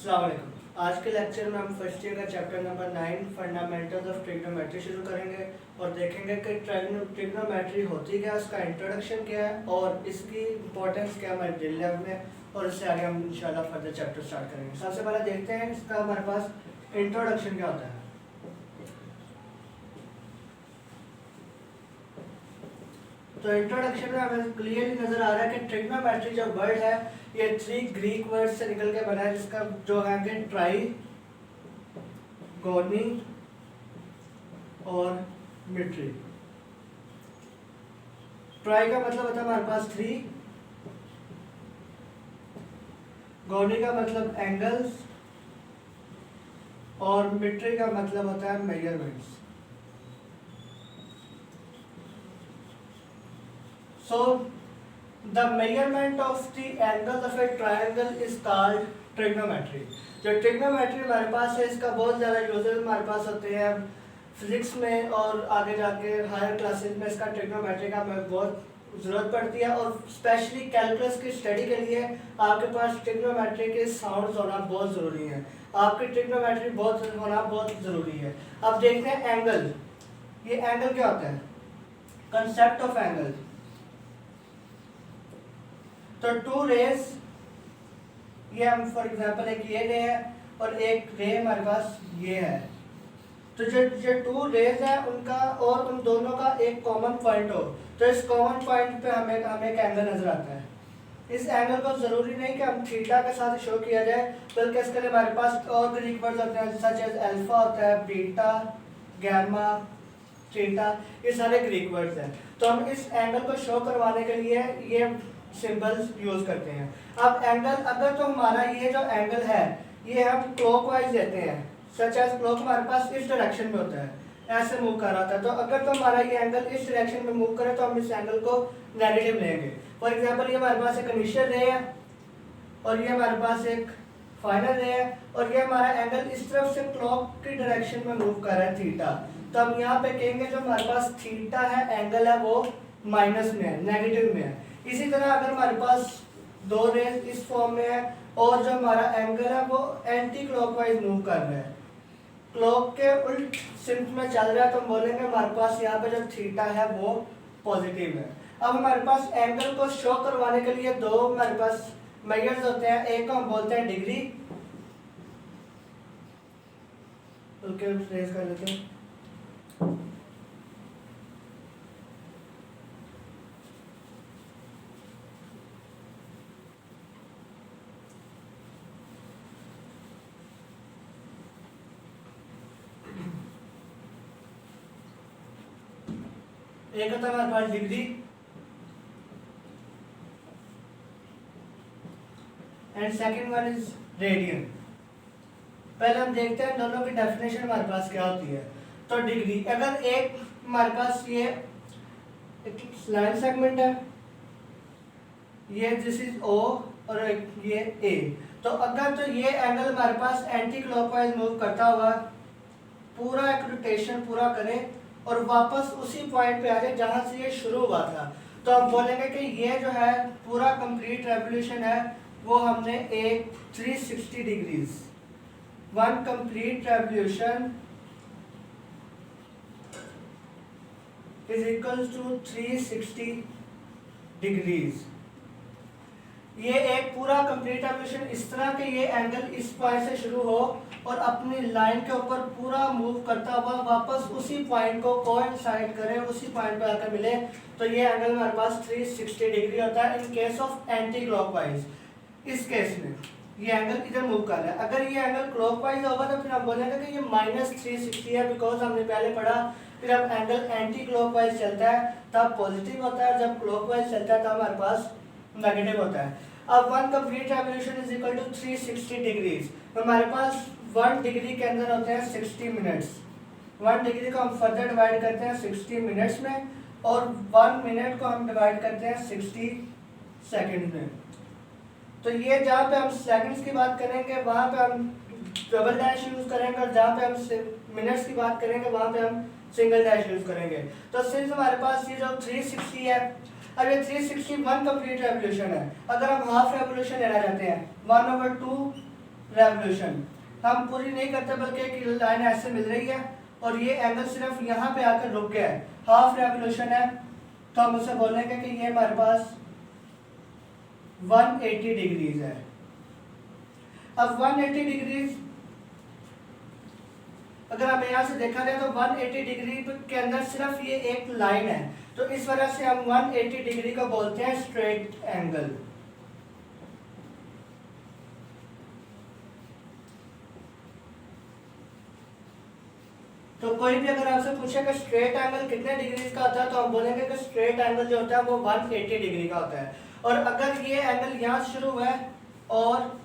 अस्सलाम वालेकुम। आज के लेक्चर में हम फर्स्ट ईयर का chapter number 9 fundamentals of trigonometry शुरू करेंगे और देखेंगे कि ट्रिग्नोमेट्री होती क्या है, उसका इंट्रोडक्शन क्या है और इसकी इंपॉर्टेंस क्या है हमारे डेली लाइफ में, और इससे आगे हम इंशाल्लाह फर्दर चैप्टर स्टार्ट करेंगे। सबसे पहले देखते हैं इसका हमारे पास इंट्रोडक्शन क्या होता है। तो इंट्रोडक्शन में हमें क्लियरली नजर आ रहा है कि ट्रिग्नोमेट्री जो वर्ड है ये 3 ग्रीक वर्ड से निकल के बना है, जिसका जो है कि ट्राई, गोनी और मिट्री। ट्राई का मतलब होता है हमारे पास 3, गोनी का मतलब एंगल्स और मिट्री का मतलब होता है measurements. So the measurement of the angles of a triangle is called trigonometry। जो trigonometry हमारे पास है इसका बहुत ज़्यादा यूजेस हमारे पास होते हैं फिजिक्स में, और आगे जाके हायर क्लासेस में इसका trigonometry का हमें बहुत ज़रूरत पड़ती है, और स्पेशली कैलकुलस की स्टडी के लिए आपके पास trigonometry के साउंड्स होना बहुत ज़रूरी है। आपकी trigonometry होना बहुत ज़रूरी है। अब देखते हैं एंगल। ये एंगल क्या होता है? Concept of angle. तो 2 रेज, ये हम फॉर एग्जांपल एक ये रे है और एक रे हमारे पास ये है। तो जो 2 रेज है उनका और उन दोनों का एक कॉमन पॉइंट हो, तो इस कॉमन पॉइंट पे हमें एक एंगल नजर आता है। इस एंगल को जरूरी नहीं कि हम थीटा के साथ शो किया जाए, बल्कि इसके लिए हमारे पास और ग्रीक वर्ड्स होते हैं सच एज अल्फा होता है, बीटा, गामा, थीटा, ये सारे ग्रीक वर्ड्स हैं। तो हम इस एंगल को शो करवाने के लिए ये सिंबल्स यूज करते हैं। अब एंगल, अगर तो हमारा ये जो एंगल है ये हम क्लॉकवाइज देते हैं, सच एज क्लॉक हमारे पास इस डायरेक्शन में होता है, ऐसे मूव कर रहा था, तो अगर तो हमारा ये एंगल इस डायरेक्शन में मूव करे तो हम इस एंगल को नेगेटिव लेंगे। फॉर एग्जांपल ये हमारे पास एक इनिशियल रे है और ये हमारे पास एक फाइनल रे है, और ये हमारा एंगल इस तरफ से क्लॉक की डायरेक्शन में मूव कर रहा है थीटा। तो हम यहाँ पे कहेंगे जो हमारे पास थीटा है, एंगल है, वो माइनस में है, नेगेटिव में है। इसी तरह अगर हमारे पास 2 रेज इस फॉर्म में है और जो हमारा एंगल है वो एंटी क्लॉकवाइज मूव कर रहा है, क्लॉक के उल्ट सिम्त में चल रहा है, तो हम बोलेंगे हमारे पास यहाँ पे जो थीटा है वो पॉजिटिव है। अब हमारे पास एंगल को शो करवाने के लिए 2 हमारे पास मेजर्स होते हैं। एक को हम बोलते हैं डिग्री, रेज कर लेते हैं। एक होता है हमारे पास degree and second one is radian. पहले हम देखते हैं दोनों की डेफिनेशन हमारे पास क्या होती है। तो डिग्री, अगर एक हमारे पास ये लाइन सेगमेंट है, ये दिस इज ओ और ये ए, तो अगर तो ये एंगल हमारे पास एंटी क्लॉकवाइज मूव करता हुआ पूरा एक रोटेशन पूरा करें और वापस उसी पॉइंट पे आ जाए जहां से ये शुरू हुआ था, तो हम बोलेंगे कि ये जो है पूरा कंप्लीट रेवोल्यूशन है वो हमने एक 360 degrees, one complete revolution is equal to 360 degrees. ये एक पूरा कंप्लीट रेवोल्यूशन इस तरह के ये एंगल इस पॉइंट से शुरू हो और अपनी लाइन के ऊपर पूरा मूव करता हुआ वापस उसी पॉइंट को कोइंसाइड करे, उसी पॉइंट पे आकर मिले, तो ये एंगल हमारे पास 360 डिग्री होता है in case of anti clockwise. इस केस में ये एंगल इधर मूव कर रहा है। अगर ये एंगल क्लॉकवाइज होगा तो फिर हम बोलेंगे कि ये -360 है, बिकॉज हमने पहले पढ़ा फिर अब एंगल एंटी क्लॉकवाइज चलता है तब पॉजिटिव होता है, जब क्लॉकवाइज चलता है तब हमारे पास नेगेटिव होता है। अब one complete revolution is equal to 360 degrees. हमारे पास 1 डिग्री के अंदर होते हैं 60 मिनट्स। 1 डिग्री को हम फर्दर डिवाइड करते हैं 60 मिनट्स में, और 1 मिनट को हम डिवाइड करते हैं 60 सेकंड में। तो ये जहाँ पे हम सेकंड्स की बात करेंगे वहाँ पे हम डबल डैश यूज करेंगे, और जहाँ पे हम मिनट्स की बात करेंगे वहाँ पे हम सिंगल डैश यूज करेंगे। तो सिंस हमारे पास ये जो 360 है, अब ये 360 वन कंप्लीट रेवोल्यूशन है। अगर हम हाफ रेवोल्यूशन लेना चाहते हैं 1/2 रेवोल्यूशन। हम पूरी नहीं करते बल्कि एक लाइन ऐसे मिल रही है और ये एंगल सिर्फ यहाँ पे आकर रुक गया है, हाफ रेवोल्यूशन है, तो हम उसे बोलेंगे कि ये हमारे पास 180 डिग्रीज है। अब 180 डिग्रीज अगर हमें यहाँ से देखा जाए तो 180 डिग्री के अंदर सिर्फ ये एक लाइन है, तो इस वजह से हम 180 डिग्री को बोलते हैं स्ट्रेट एंगल। तो कोई भी अगर आपसे पूछे कि स्ट्रेट एंगल कितने डिग्री का होता है तो हम बोलेंगे कि स्ट्रेट एंगल जो होता है वो 180 डिग्री का होता है। और अगर ये एंगल यहाँ शुरू हुआ है और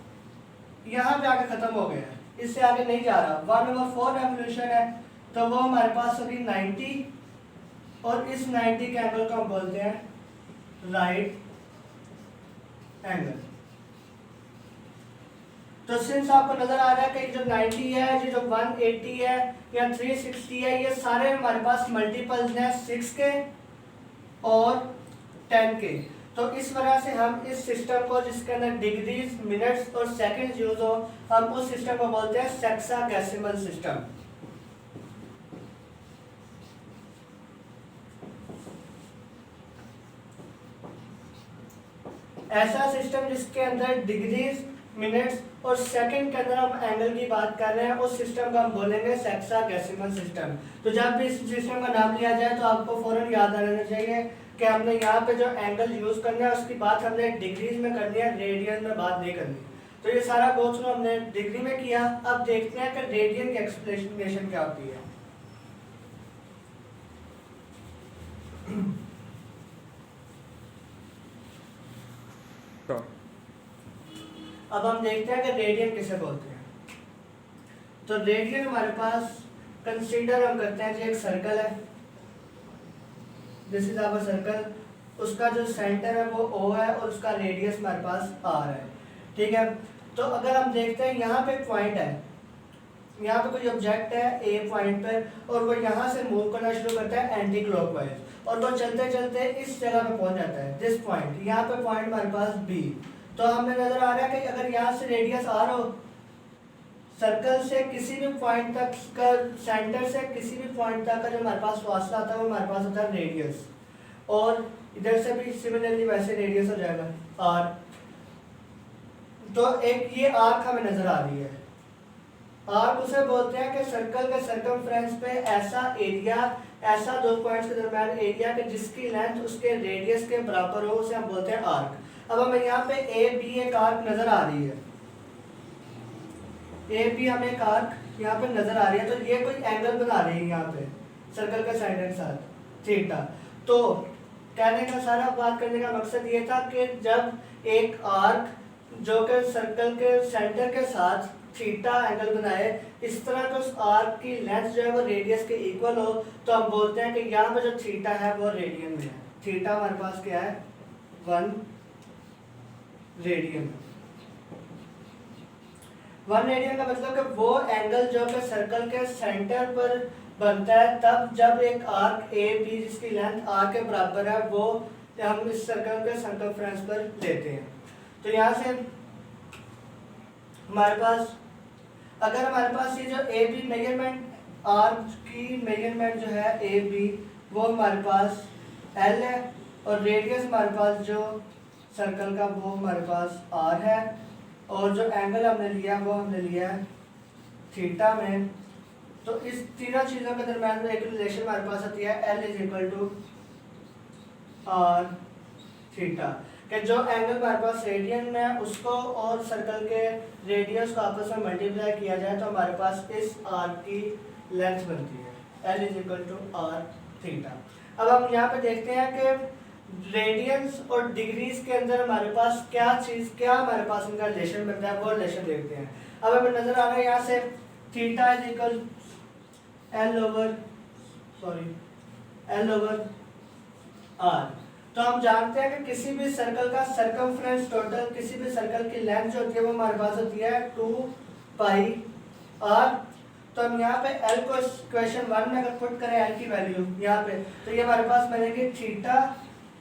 यहाँ पे आके खत्म हो गया है, इससे आगे नहीं जा रहा, 1/4 रेवोल्यूशन है, तो वो हमारे पास होगी 90 और इस 90 के एंगल को हम बोलते हैं राइट एंगल। तो सिंस आपको नजर आ रहा है कि जो 90 है, जो 180 है या 360 है, ये सारे हमारे पास मल्टीपल्स हैं 6 के और 10 के। तो इस वजह से हम इस सिस्टम को जिसके अंदर डिग्रीज, मिनट्स और सेकंड्स यूज हो, हम उस सिस्टम को बोलते हैं सेक्साडेसिमल सिस्टम। ऐसा सिस्टम जिसके अंदर डिग्रीज, मिनट्स और सेकंड के अंदर हम एंगल की बात कर रहे हैं, उस सिस्टम को हम बोलेंगे सेक्साडेसिमल सिस्टम। तो जब भी इस सिस्टम का नाम लिया जाए तो आपको फौरन याद आ रहना चाहिए कि हमने यहाँ पे जो एंगल यूज करना है उसकी बात हमने डिग्रीज में करनी है, रेडियन में बात नहीं करनी। तो ये सारा गो थ्रू हमने डिग्री में किया। अब देखते हैं कि रेडियन की एक्सप्लेनेशन क्या होती है। अब हम देखते हैं कि रेडियन किसे बोलते हैं। तो रेडियन हमारे पास कंसीडर हम करते हैं कि एक सर्कल है, दिस इज आवर सर्कल, उसका जो सेंटर है वो O है और उसका रेडियस हमारे पास R है, ठीक है। तो अगर हम देखते हैं यहाँ पे पॉइंट है, यहाँ पे कोई ऑब्जेक्ट है A पॉइंट पर और वो यहाँ से मूव करना शुरू करता है एंटी क्लॉकवाइज और वो चलते चलते इस जगह पे पहुंच जाता है, दिस पॉइंट, यहाँ पे पॉइंट हमारे पास B। तो हमें नजर आ रहा है कि अगर यहाँ से रेडियस R हो, सर्कल से किसी भी पॉइंट तक का, सेंटर से किसी भी पॉइंट तक का जो हमारे पास फासला आता है वो हमारे पास होता है रेडियस, और इधर से भी सिमिलरली वैसे रेडियस हो जाएगा R। तो एक ये आर्क हमें नजर आ रही है, आर्क उसे बोलते हैं कि सर्कल के सर्कमफ्रेंस पे ऐसा एरिया, ऐसा दो पॉइंट्स के दरमियान एरिया कि जिसकी लेंथ उसके रेडियस के बराबर हो, उसे हम बोलते हैं आर्क। अब हमें यहाँ पे ए बी एक आर्क नजर आ रही है, ए बी हमें एक आर्क यहाँ पे नजर आ रही है, तो ये कोई एंगल बना रही है यहाँ पे सर्कल के साइड के साथ थीटा। तो कहने का सारा बात करने का मकसद ये था कि जब एक आर्क जो कि सर्कल के सेंटर के साथ थीटा एंगल बनाए, इस तरह के उस आर्क की लेंथ जो है वो रेडियस के इक्वल हो, तो हम बोलते हैं कि यहाँ पे जो थीटा है वो रेडियन में है। थीटा हमारे पास क्या है, 1 रेडियन। 1 रेडियन का मतलब कि वो एंगल जो कि सर्कल के सेंटर पर बनता है तब जब एक आर्क ए बी जिसकी लेंथ आर के बराबर है वो हम इस सर्कल के सर्कमफ्रेंस पर लेते हैं। तो यहाँ से हमारे पास, अगर हमारे पास ये जो ए बी मेजरमेंट, आर की मेजरमेंट जो है ए बी वो हमारे पास एल है और रेडियस हमारे पास जो सर्कल का वो हमारे पास आर है, और जो एंगल हमने लिया वो हमने लिया है थीटा में। तो इस तीनों चीज़ों के दरम्यान में एक रिलेशन हमारे पास आती है L is equal to R theta, कि जो एंगल हमारे पास रेडियन में है उसको और सर्कल के रेडियस को आपस में मल्टीप्लाई किया जाए तो हमारे पास इस आर की लेंथ बनती है, L is equal to R theta. अब हम यहाँ पे देखते हैं कि रेडियंस और डिग्रीज के अंदर हमारे पास क्या हमारे पास इनका रिलेशन बनता है, वो रिलेशन देखते हैं। अब हमें नजर आ रहा है यहाँ से theta is equal L over R. तो हम जानते हैं कि किसी भी सर्कल का सर्कमफ्रेंस टोटल, किसी भी सर्कल की लेंथ जो होती है वो हमारे पास होती है 2 पाई आर। तो हम यहाँ पे एल को क्वेश्चन 1 में अगर पुट करें एल की वैल्यू यहाँ पे, तो ये हमारे पास बनेगी theta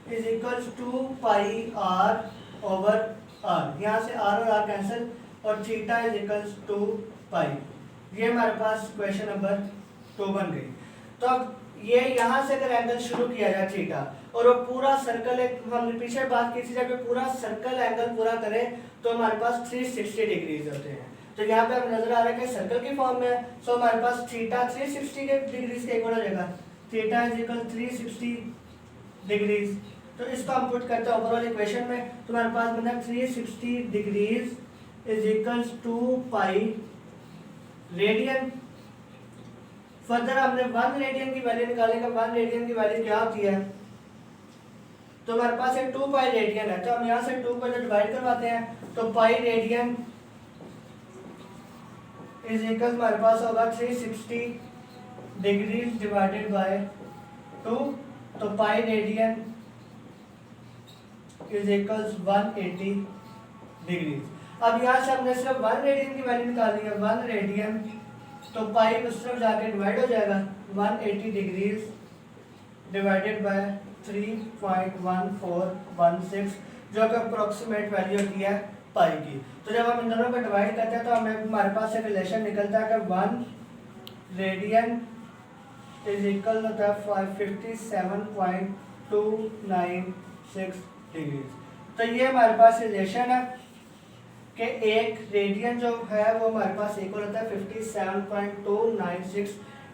is equal 2 pi R over R. यहाँ से आर और आर कैंसिल, और theta is equals to pi. ये हमारे पास क्वेश्चन नंबर 2 बन गई। तो अब ये यहाँ से अगर एंगल शुरू किया जाए थीटा और वो पूरा सर्कल, एक हमने पीछे बात की थी, जब ये पूरा सर्कल एंगल पूरा करें तो हमारे पास 360 डिग्रीज होते हैं। तो यहाँ पे हमें नजर आ रहा है कि सर्कल की फॉर्म में है, सो हमारे पास थीटा 360 डिग्रीज के इक्वल हो जाएगा। Theta is equal 360 degrees. तो इसको हम पुट करते हैं ओवरऑल इक्वेशन में, तो हमारे पास बना 360 degrees is equals to pi radian. Further हमने 1 रेडियन की वैल्यू निकालेंगे। 1 रेडियन की वैल्यू क्या होती है, तो हमारे पास एक 2 पाई रेडियन है, तो हम यहाँ से 2 को जो डिवाइड करवाते हैं तो पाई रेडियन इज इक्वल हमारे पास होगा 360 डिग्रीज डिवाइडेड बाय 2, तो pi radian is equals 180 degrees. अब यहाँ से हमने सिर्फ 1 रेडियन की वैल्यू निकाली है, 1 रेडियन, तो पाई उस तरफ जाके डिवाइड हो जाएगा 180 डिग्रीज डिवाइडेड बाय 3.1416, जो कि अप्रोक्सीमेट वैल्यू होती है पाई की। तो जब हम इन दोनों को डिवाइड करते हैं तो हमें हमारे पास एक रिलेशन निकलता है कि 1 रेडियन इज इक्वल होता है 57.296 डिग्रीज। तो ये हमारे पास रिलेशन है कि एक रेडियन जो है वो हमारे पास इक्वल होता है 57.296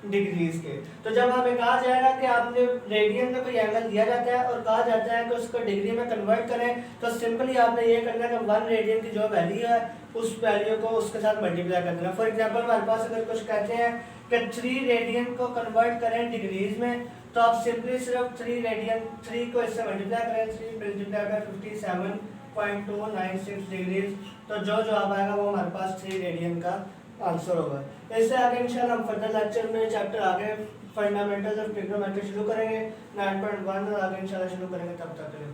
डिग्रीज के। तो जब हमें कहा जाएगा कि आपने रेडियन में कोई एंगल दिया जाता है और कहा जाता है कि उसको डिग्री में कन्वर्ट करें, तो सिंपली आपने ये करना है कि 1 रेडियन की जो वैल्यू है उस वैल्यू को उसके साथ मल्टीप्लाई कर देना। फॉर एग्जांपल हमारे पास अगर कुछ कहते हैं कि 3 रेडियन को कन्वर्ट करें डिग्रीज में, तो आप सिंपली सिर्फ 3 रेडियन 3 को इससे मल्टीप्लाई करें, 3 मल्टीप्लाई बाय 57.296 डिग्रीज, तो जो जवाब आएगा वो हमारे पास 3 रेडियन का आंसर होगा। इससे आगे इंशाल्लाह हम फर्दर लेक्चर में चैप्टर आगे फंडामेंटल्स ऑफ ट्रिग्नोमेट्री शुरू करेंगे 9.1 और आगे इंशाल्लाह शुरू करेंगे। तब तक के लिए